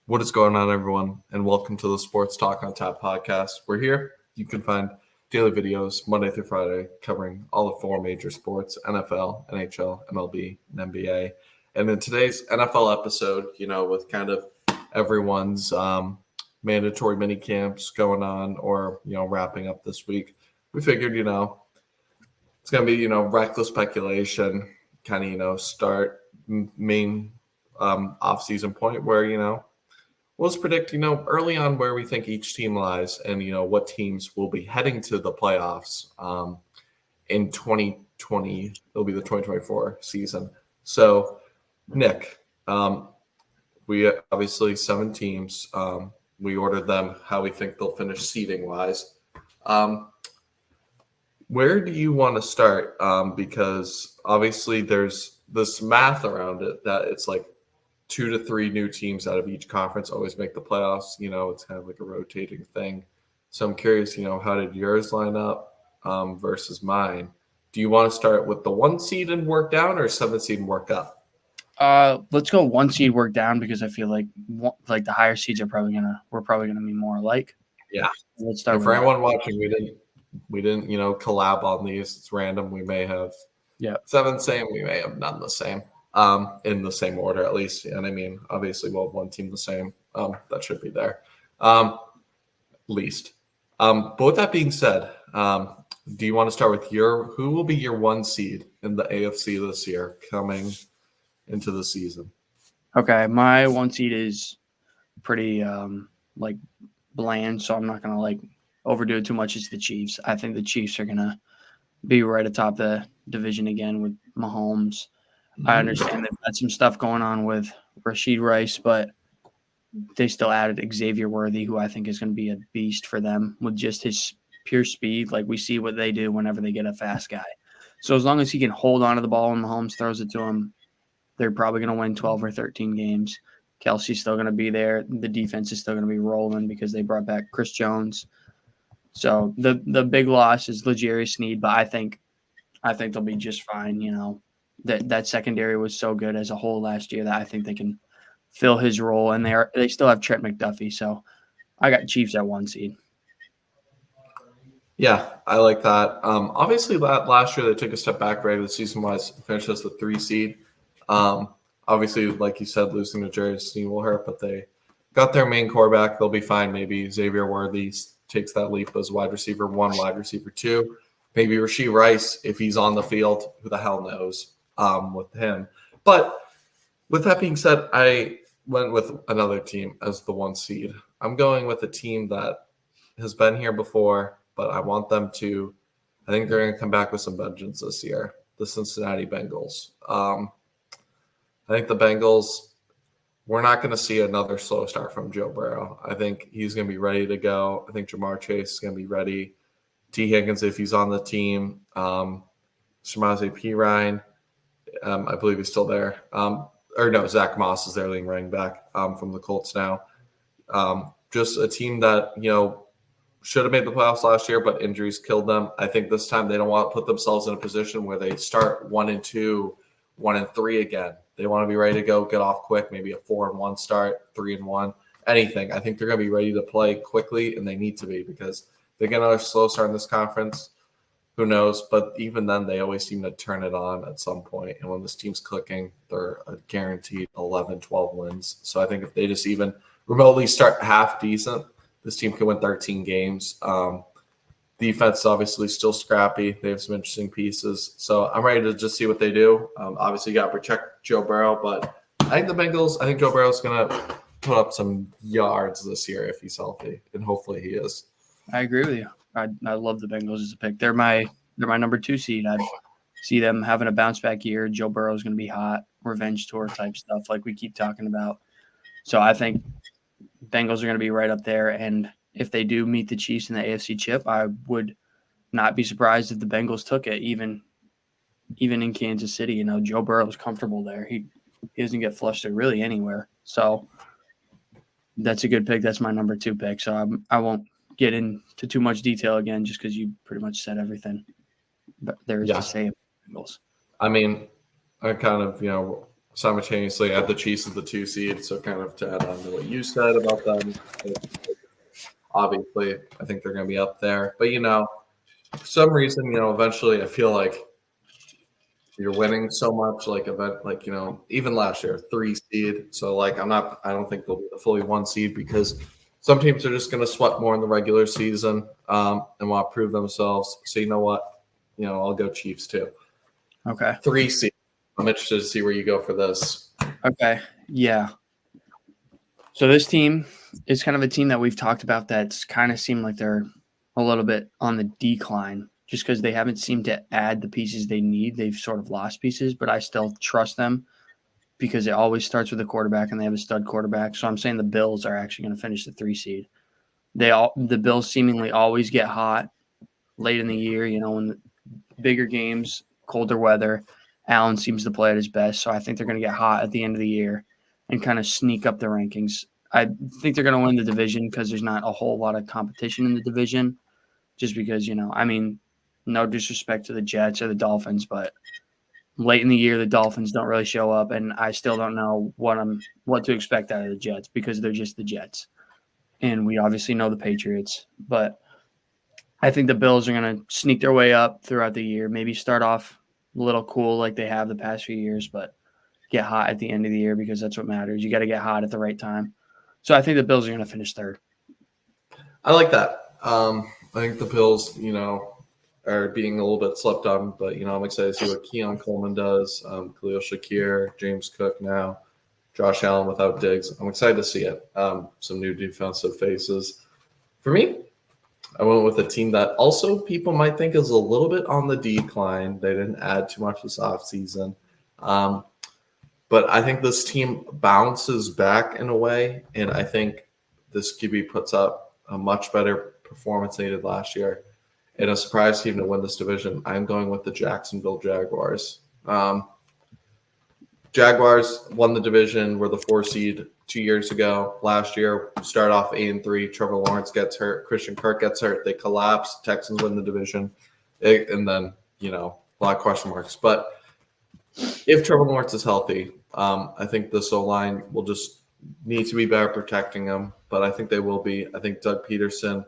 What is going on, everyone? And welcome to the Sports Talk on Tap podcast. We're here. You can find daily videos Monday through Friday covering all the four major sports: NFL, NHL, MLB, and NBA. And in today's NFL episode, with kind of everyone's mandatory mini camps going on or, wrapping up this week, we figured, it's going to be, reckless speculation, kind of, start main off-season point where, let's predict, early on where we think each team lies and, what teams will be heading to the playoffs in 2020. It'll be the 2024 season. So, Nick, we obviously 7 teams. We ordered them how we think they'll finish seeding-wise. Where do you want to start? Because obviously there's this math around it that it's like 2 to 3 new teams out of each conference always make the playoffs. It's kind of like a rotating thing. So I'm curious, how did yours line up versus mine? Do you want to start with the 1 seed and work down or 7 seed and work up? Let's go 1 seed work down because I feel like the higher seeds we're probably gonna be more alike. Yeah. Let's start. For anyone watching, we didn't collab on these. It's random. We may have 7 same. We may have none the same. In the same order at least. And I mean, obviously we'll have 1 team the same. That should be there. Least. But with that being said, do you want to start with who will be your 1 seed in the AFC this year coming into the season? Okay, my 1 seed is pretty bland, so I'm not gonna overdo it too much. It's the Chiefs. I think the Chiefs are gonna be right atop the division again with Mahomes. I understand they've got some stuff going on with Rashid Rice, but they still added Xavier Worthy, who I think is going to be a beast for them with just his pure speed. Like we see what they do whenever they get a fast guy. So as long as he can hold on to the ball when Mahomes throws it to him, they're probably going to win 12 or 13 games. Kelsey's still going to be there. The defense is still going to be rolling because they brought back Chris Jones. So the big loss is L'Jarius Sneed, but I think they'll be just fine. That secondary was so good as a whole last year that I think they can fill his role, and they still have Trent McDuffie. So I got Chiefs at 1 seed. Yeah, I like that. Obviously, last year they took a step back regular season-wise, finished as the 3 seed. Obviously, like you said, losing to Jerry Sneed will hurt, but they got their main core back. They'll be fine. Maybe Xavier Worthy takes that leap as wide receiver 1, wide receiver 2. Maybe Rashid Rice, if he's on the field, who the hell knows with him. But with that being said, I went with another team as the 1 seed. I'm going with a team that has been here before, but I want them to – I think they're going to come back with some vengeance this year, the Cincinnati Bengals. I think the Bengals – we're not going to see another slow start from Joe Burrow. I think he's going to be ready to go. I think Jamar Chase is going to be ready. T. Higgins, if he's on the team. Samaje Perine, I believe he's still there. Zach Moss is their leading running back from the Colts now. Just a team that, should have made the playoffs last year, but injuries killed them. I think this time they don't want to put themselves in a position where they start 1-2, 1-3 again. They want to be ready to go, get off quick, maybe a 4-1 start, 3-1, anything. I think they're going to be ready to play quickly, and they need to be because they get another slow start in this conference. Who knows? But even then, they always seem to turn it on at some point. And when this team's clicking, they're a guaranteed 11, 12 wins. So I think if they just even remotely start half decent, this team can win 13 games. Defense is obviously still scrappy. They have some interesting pieces. So I'm ready to just see what they do. Obviously, you got to protect Joe Burrow. But I think Joe Burrow's going to put up some yards this year if he's healthy. And hopefully he is. I agree with you. I love the Bengals as a pick. They're my number 2 seed. I see them having a bounce back year. Joe Burrow is going to be hot, revenge tour type stuff like we keep talking about. So I think Bengals are going to be right up there. And if they do meet the Chiefs in the AFC chip, I would not be surprised if the Bengals took it, even in Kansas City. Joe Burrow is comfortable there. He doesn't get flustered really anywhere. So that's a good pick. That's my number 2 pick. So I won't get into too much detail again just because you pretty much said everything. But there is to say about Bengals. I mean, I kind of, simultaneously at the Chiefs as the 2 seed. So kind of to add on to what you said about them, obviously I think they're going to be up there. But for some reason, eventually I feel like you're winning so much, even last year, 3 seed. So I don't think they'll be the fully 1 seed because some teams are just going to sweat more in the regular season and want to prove themselves. So you know what? I'll go Chiefs too. Okay. 3 seed. I'm interested to see where you go for this. Okay. Yeah. So this team is kind of a team that we've talked about that's kind of seemed like they're a little bit on the decline just because they haven't seemed to add the pieces they need. They've sort of lost pieces, but I still trust them because it always starts with a quarterback and they have a stud quarterback. So I'm saying the Bills are actually going to finish the 3 seed. The Bills seemingly always get hot late in the year, in the bigger games, colder weather. Allen seems to play at his best, so I think they're going to get hot at the end of the year and kind of sneak up the rankings. I think they're going to win the division because there's not a whole lot of competition in the division just because, no disrespect to the Jets or the Dolphins, but late in the year, the Dolphins don't really show up, and I still don't know what to expect out of the Jets because they're just the Jets. And we obviously know the Patriots, but I think the Bills are going to sneak their way up throughout the year, maybe start off a little cool like they have the past few years, but get hot at the end of the year because that's what matters. You got to get hot at the right time. So I think the Bills are going to finish third. I like that. I think the Bills, are being a little bit slept on, but I'm excited to see what Keon Coleman does. Khalil Shakir, James Cook now, Josh Allen without Diggs. I'm excited to see it. Some new defensive faces. For me, I went with a team that also people might think is a little bit on the decline. They didn't add too much this offseason. But I think this team bounces back in a way, and I think this QB puts up a much better performance than he did last year. And a surprise team to win this division, I'm going with the Jacksonville Jaguars. Jaguars won the division, were the 4 seed 2 years ago. Last year, start off 8-3. Trevor Lawrence gets hurt. Christian Kirk gets hurt. They collapse. Texans win the division. And then, a lot of question marks. But if Trevor Lawrence is healthy, I think this O-line will just need to be better protecting him. But I think they will be. I think Doug Peterson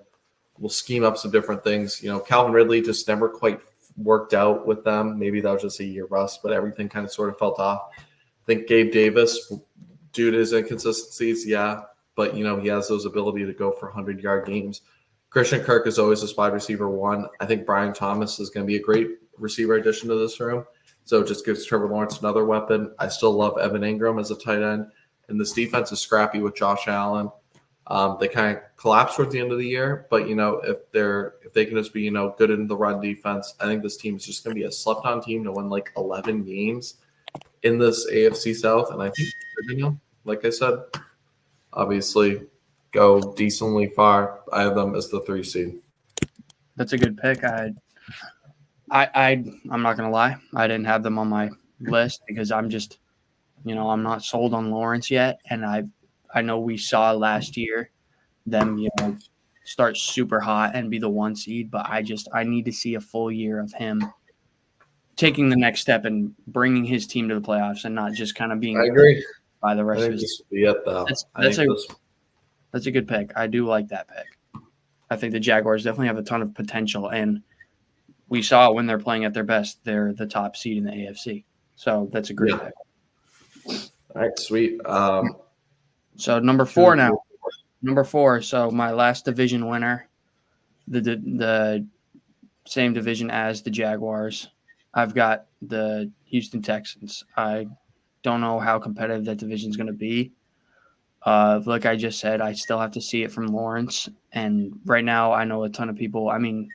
will scheme up some different things. Calvin Ridley just never quite worked out with them. Maybe that was just a year rust, but everything kind of sort of felt off. I think Gabe Davis, due to his inconsistencies, but he has those ability to go for 100-yard games. Christian Kirk is always a wide receiver 1. I think Brian Thomas is going to be a great receiver addition to this room. So it just gives Trevor Lawrence another weapon. I still love Evan Ingram as a tight end. And this defense is scrappy with Josh Allen. They kind of collapse towards the end of the year, but if they can just be good in the run defense, I think this team is just going to be a slept-on team to win 11 games in this AFC South, and I think like I said, obviously go decently far. I have them as the 3 seed. That's a good pick. I'm not gonna lie, I didn't have them on my list because I'm just, I'm not sold on Lawrence yet, and I know we saw last year them, start super hot and be the 1 seed, but I need to see a full year of him taking the next step and bringing his team to the playoffs and not just kind of being I agree by the rest I of think his. this will be it though. That's a good pick. I do like that pick. I think the Jaguars definitely have a ton of potential, and we saw when they're playing at their best, they're the top seed in the AFC. So that's a great pick. All right, sweet. So number 4 now. Number 4. So my last division winner, the same division as the Jaguars. I've got the Houston Texans. I don't know how competitive that division is going to be. Like I just said, I still have to see it from Lawrence. And right now, I know a ton of people. I mean,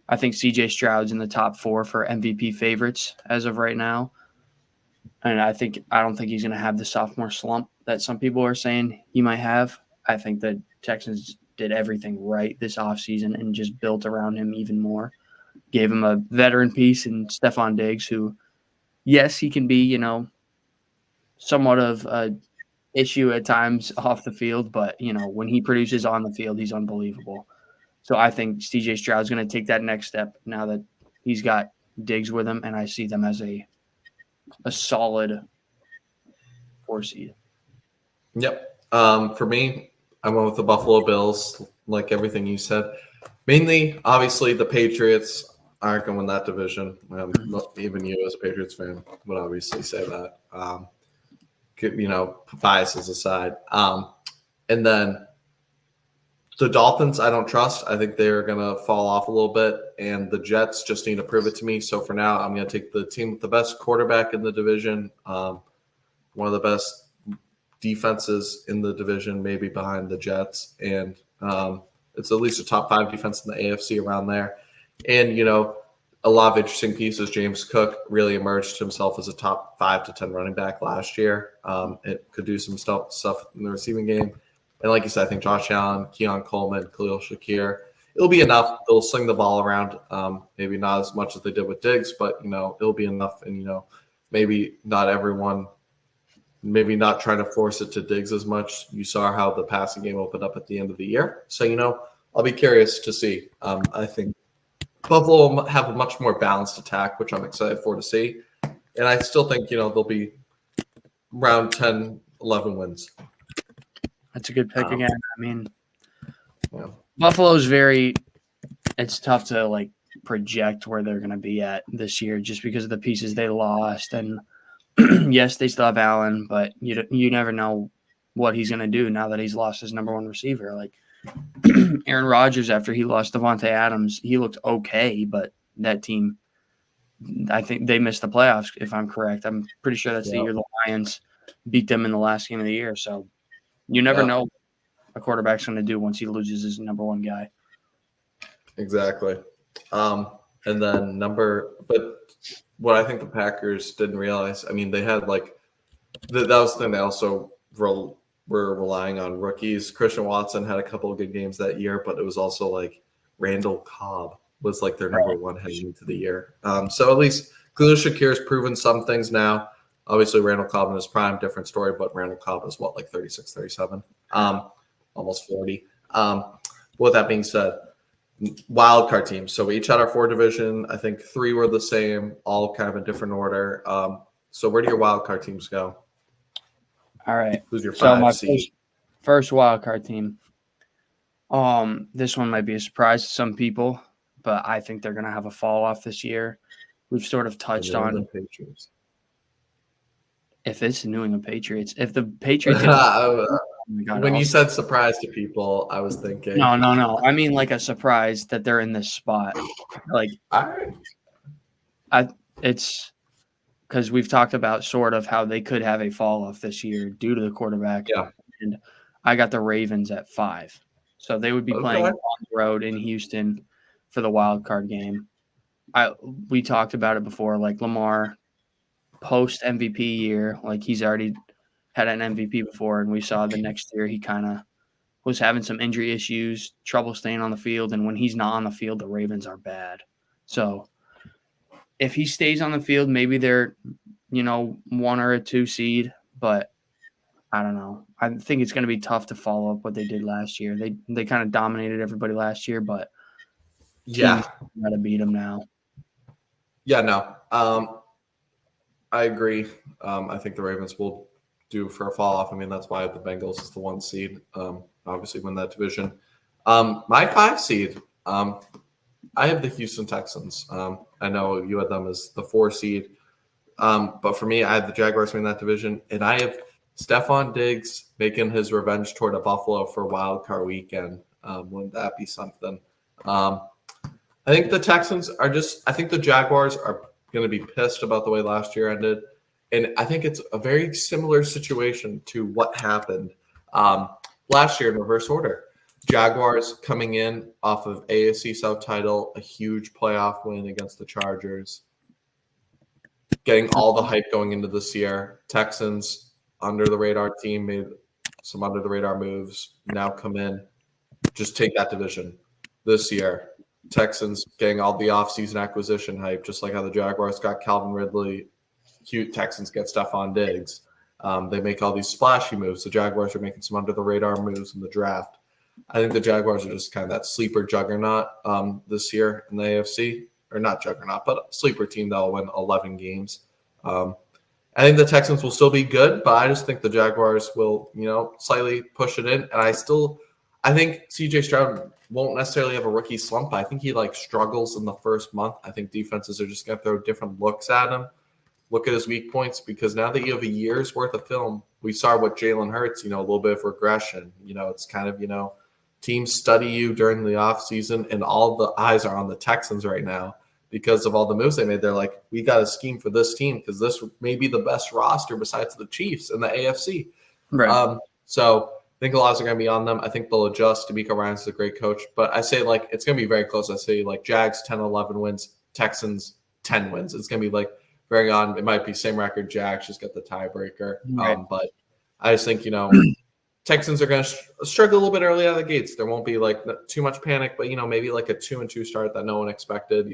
I think C.J. Stroud's in the top 4 for MVP favorites as of right now. And I don't think he's going to have the sophomore slump that some people are saying he might have. I think the Texans did everything right this offseason and just built around him even more. Gave him a veteran piece in Stephon Diggs, who, yes, he can be, somewhat of a issue at times off the field, but, when he produces on the field, he's unbelievable. So I think C.J. Stroud's going to take that next step now that he's got Diggs with him, and I see them as a solid 4 seed. Yep. For me, I went with the Buffalo Bills, like everything you said. Mainly, obviously, the Patriots aren't going to win that division. Even you, as a Patriots fan, would obviously say that. Biases aside. And then the Dolphins, I don't trust. I think they're going to fall off a little bit, and the Jets just need to prove it to me. So for now, I'm going to take the team with the best quarterback in the division, one of the best defenses in the division, maybe behind the Jets, and it's at least a top 5 defense in the AFC around there. And, a lot of interesting pieces. James Cook really emerged himself as a top 5 to 10 running back last year. It could do some stuff in the receiving game. And like you said, I think Josh Allen, Keon Coleman, Khalil Shakir, it'll be enough. They'll sling the ball around. Maybe not as much as they did with Diggs, but, it'll be enough. And, maybe not everyone, maybe not trying to force it to Diggs as much. You saw how the passing game opened up at the end of the year. So, I'll be curious to see. I think Buffalo will have a much more balanced attack, which I'm excited for to see. And I still think, they'll be around 10, 11 wins. That's a good pick again. I mean, yeah. Buffalo's it's tough to project where they're going to be at this year just because of the pieces they lost. And yes, they still have Allen, but you never know what he's going to do now that he's lost his number 1 receiver. Like Aaron Rodgers, after he lost Devontae Adams, he looked okay, but that team, I think they missed the playoffs, if I'm correct. I'm pretty sure that's the year the Lions beat them in the last game of the year. So you never know what a quarterback's going to do once he loses his number 1 guy. Exactly. And then but what I think the Packers didn't realize, I mean, they had that was the thing. They also were relying on rookies. Christian Watson had a couple of good games that year, but it was also Randall Cobb was their number 1 heading into the year. So at least Khalil Shakir's proven some things now. Obviously, Randall Cobb in his prime, different story, but Randall Cobb is 36, 37, almost 40. With that being said, wild card teams. So we each had our 4 division. I think 3 were the same, all kind of in different order. So where do your wild card teams go? All right. Who's your 5 seed? First wild card team. This one might be a surprise to some people, but I think they're going to have a fall off this year. We've sort of touched on the Patriots. If it's the New England Patriots, if the Patriots when you said surprise to people, I was thinking no. I mean a surprise that they're in this spot. It's because we've talked about sort of how they could have a fall off this year due to the quarterback. Yeah. And I got the Ravens at 5. So they would be playing on the road in Houston for the wild card game. We talked about it before, Lamar post MVP year, he's already had an MVP before, and we saw the next year he kind of was having some injury issues, trouble staying on the field, and when he's not on the field, the Ravens are bad. So if he stays on the field, maybe they're 1 or a 2 seed, but I don't know. I think it's going to be tough to follow up what they did last year. They kind of dominated everybody last year, but got to beat them now. Yeah, no. I agree. I think the Ravens will do for a fall off. I mean, that's why the Bengals is the 1 seed. Obviously, win that division. My 5 seed, I have the Houston Texans. I know you had them as the 4 seed. But for me, I had the Jaguars winning that division. And I have Stephon Diggs making his revenge toward a Buffalo for wild card weekend. Wouldn't that be something? I think the Texans are I think the Jaguars are going to be pissed about the way last year ended. And I think it's a very similar situation to what happened last year in reverse order. Jaguars coming in off of AFC South title, a huge playoff win against the Chargers, getting all the hype going into this year. Texans, under the radar team, made some under the radar moves, now come in, just take that division this year. Texans getting all the offseason acquisition hype, just like how the Jaguars got Calvin Ridley. Cute Texans get Stephon Diggs. They make all these splashy moves. The Jaguars are making some under the radar moves in the draft. I think the Jaguars are just kind of that sleeper juggernaut this year in the AFC, or not juggernaut, but sleeper team that will win 11 games. I think the Texans will still be good, but I just think the Jaguars will, slightly push it in. And I think CJ Stroud won't necessarily have a rookie slump. I think he struggles in the first month. I think defenses are just going to throw different looks at him, look at his weak points, because now that you have a year's worth of film, we saw what Jalen Hurts, a little bit of regression. It's kind of, teams study you during the offseason, and all the eyes are on the Texans right now because of all the moves they made. They're like, we got a scheme for this team because this may be the best roster besides the Chiefs in the AFC. Right. So I think a lot are going to be on them. I think they'll adjust. D'Amico Ryans a great coach. But I say, it's going to be very close. I say, Jags 10-11 wins, Texans 10 wins. It's going to be, very on. It might be same record. Jags just get the tiebreaker. Right. But I just think, Texans are going to struggle a little bit early out of the gates. There won't be, too much panic, but, maybe a 2-2 start that no one expected.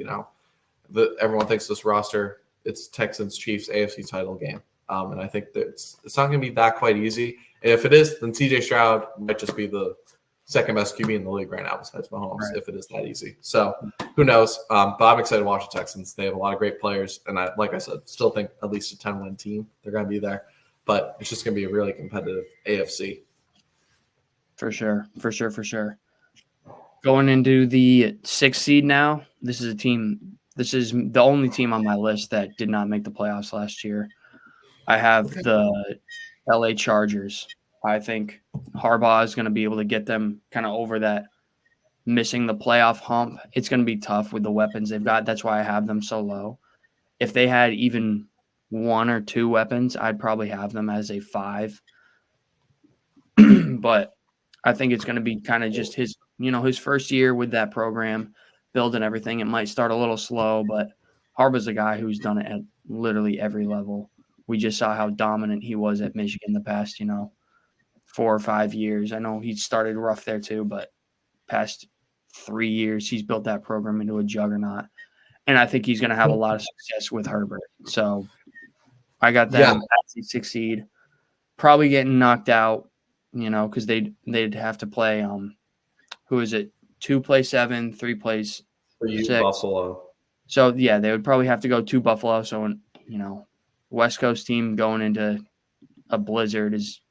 Everyone thinks this roster, it's Texans Chiefs AFC title game. And I think that it's not going to be that quite easy. And if it is, then CJ Stroud might just be the second best QB in the league right now besides Mahomes, Right. if it is that easy. So who knows? But I'm excited to watch the Texans. They have a lot of great players. And like I said, still think at least a 10-win team. They're going to be there. But it's just going to be a really competitive AFC. For sure. Going into the 6th seed now, this is the only team on my list that did not make the playoffs last year. I have the LA Chargers. I think Harbaugh is going to be able to get them kind of over that missing the playoff hump. It's going to be tough with the weapons they've got. That's why I have them so low. If they had even 1 or 2 weapons, I'd probably have them as a 5. But I think it's going to be kind of just his first year with that program, building everything. It might start a little slow, but Harbaugh's a guy who's done it at literally every level. We just saw how dominant he was at Michigan the past, 4 or 5 years. I know he started rough there too, but past 3 years, he's built that program into a juggernaut. And I think he's going to have a lot of success with Herbert. So I got them as a 6 seed, probably getting knocked out, because they'd have to play. Who is it? 2 play 7, 3 plays For you, 6. Buffalo. So yeah, they would probably have to go to Buffalo. So West Coast team going into a blizzard is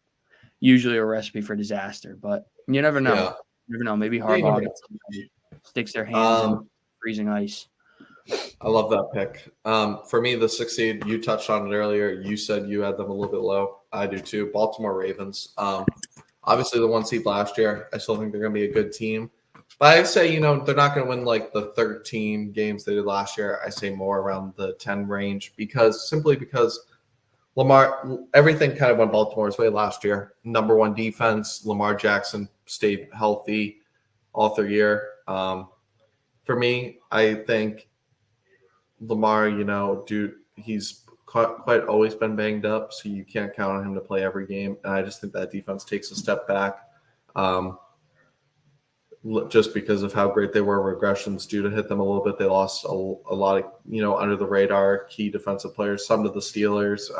usually a recipe for disaster. But you never know. Yeah. You never know. Maybe Harbaugh sticks their hands in freezing ice. I love that pick. For me, the 6th seed, you touched on it earlier. You said you had them a little bit low. I do too. Baltimore Ravens. Obviously, the 1 seed last year. I still think they're going to be a good team. But I say, they're not going to win the 13 games they did last year. I say more around the 10 range because Lamar, everything kind of went Baltimore's way last year. Number 1 defense. Lamar Jackson stayed healthy all through year. For me, I think Lamar, he's quite always been banged up, so you can't count on him to play every game. And I just think that defense takes a step back just because of how great they were. Regressions due to hit them a little bit. They lost a lot of, under the radar key defensive players, some to the Steelers,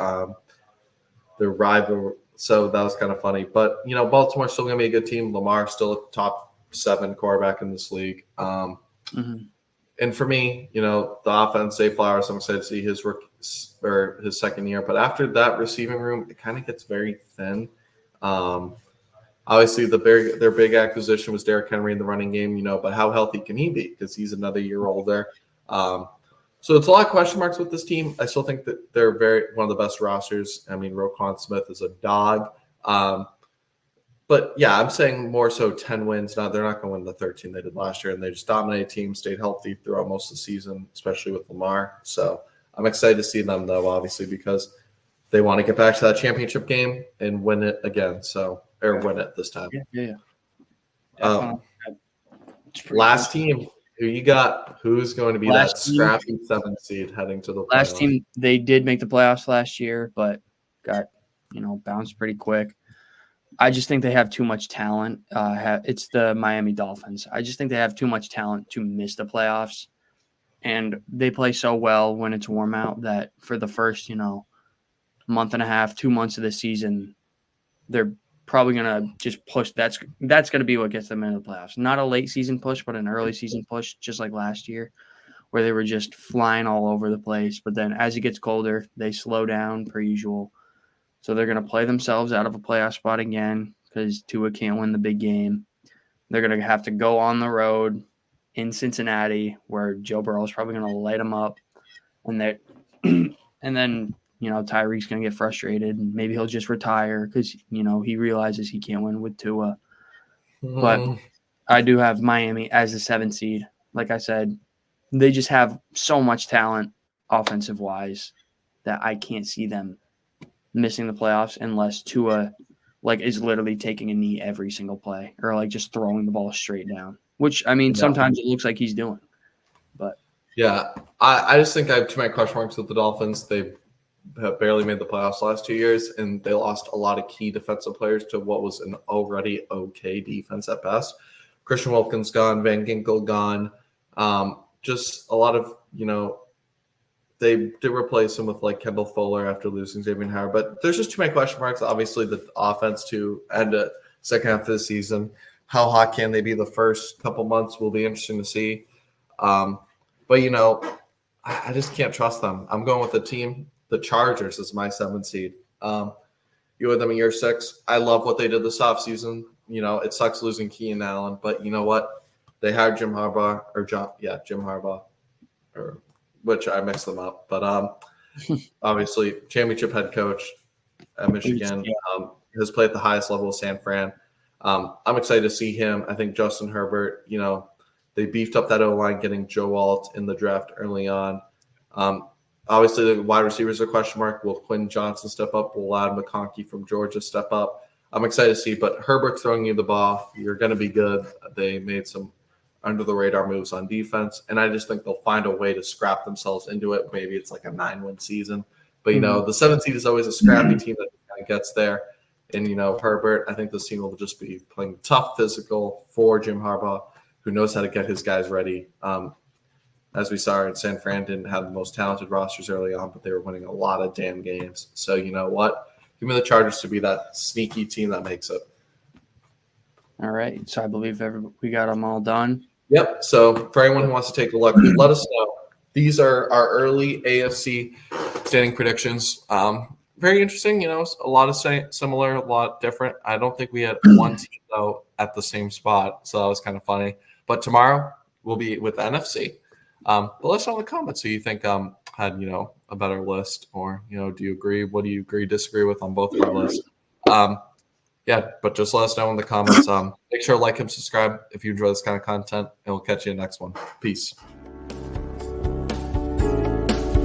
their rival. So that was kind of funny. But, Baltimore's still going to be a good team. Lamar still a top 7 quarterback in this league. And for me, the offense, Zay Flowers, I'm excited to see his second year. But after that receiving room, it kind of gets very thin. Obviously, their big acquisition was Derrick Henry in the running game, but how healthy can he be? Because he's another year older. So it's a lot of question marks with this team. I still think that they're one of the best rosters. I mean, Roquan Smith is a dog. But yeah, I'm saying more so 10 wins. Now they're not going to win the 13 they did last year, and they just dominated teams, stayed healthy throughout most of the season, especially with Lamar. So I'm excited to see them, though, obviously, because they want to get back to that championship game and win it again. Or win it this time. Yeah. Last team, who you got? Who's going to be that scrappy 7th seed heading to the playoffs? Last team, they did make the playoffs last year, but got bounced pretty quick. I just think they have too much talent. It's the Miami Dolphins. I just think they have too much talent to miss the playoffs. And they play so well when it's warm out that for the first, month and a half, 2 months of the season, they're probably going to just push. That's going to be what gets them into the playoffs. Not a late season push, but an early season push, just like last year. where they were just flying all over the place. But then as it gets colder, they slow down per usual. So they're going to play themselves out of a playoff spot again because Tua can't win the big game. They're going to have to go on the road in Cincinnati where Joe Burrow is probably going to light them up. And then, Tyreek's going to get frustrated and maybe he'll just retire because, he realizes he can't win with Tua. But I do have Miami as the 7th seed. Like I said, they just have so much talent offensive-wise that I can't see them missing the playoffs unless Tua is literally taking a knee every single play or just throwing the ball straight down, which sometimes it looks like he's doing. But yeah, I just think I have too many question marks with the Dolphins. They have barely made the playoffs last 2 years, and they lost a lot of key defensive players to what was an already okay defense at best. Christian Wilkins gone, Van Ginkel gone. Just a lot of, they did replace him with Kendall Fuller after losing Xavier Howard. But there's just too many question marks. Obviously, the offense to end the second half of the season. How hot can they be the first couple months will be interesting to see. But, I just can't trust them. I'm going with the team. The Chargers is my 7th seed. You had them in year 6. I love what they did this offseason. It sucks losing Keenan Allen. But you know what? They hired Jim Harbaugh. Which I mixed them up. But obviously, championship head coach at Michigan, has played at the highest level of San Fran. I'm excited to see him. I think Justin Herbert, they beefed up that O-line, getting Joe Alt in the draft early on. Obviously, the wide receivers are a question mark. Will Quinn Johnson step up? Will Lad McConkey from Georgia step up? I'm excited to see. But Herbert throwing you the ball, you're going to be good. They made some under-the-radar moves on defense, and I just think they'll find a way to scrap themselves into it. Maybe it's like a 9-win season. But, the 7th seed is always a scrappy team that kind of gets there. And, Herbert, I think this team will just be playing tough physical for Jim Harbaugh, who knows how to get his guys ready. As we saw in San Fran, didn't have the most talented rosters early on, but they were winning a lot of damn games. So, you know what? Give me the Chargers to be that sneaky team that makes it. All right. So I believe we got them all done. Yep. So for anyone who wants to take a look, let us know. These are our early AFC standing predictions. Very interesting. A lot of similar, a lot different. I don't think we had one team, though, at the same spot. So that was kind of funny. But tomorrow we'll be with the NFC. But let us know in the comments who you think had, a better list, or, do you agree? What do you agree, disagree with on both of our lists? Yeah, but just let us know in the comments. Make sure to like and subscribe if you enjoy this kind of content, and we'll catch you in the next one. Peace.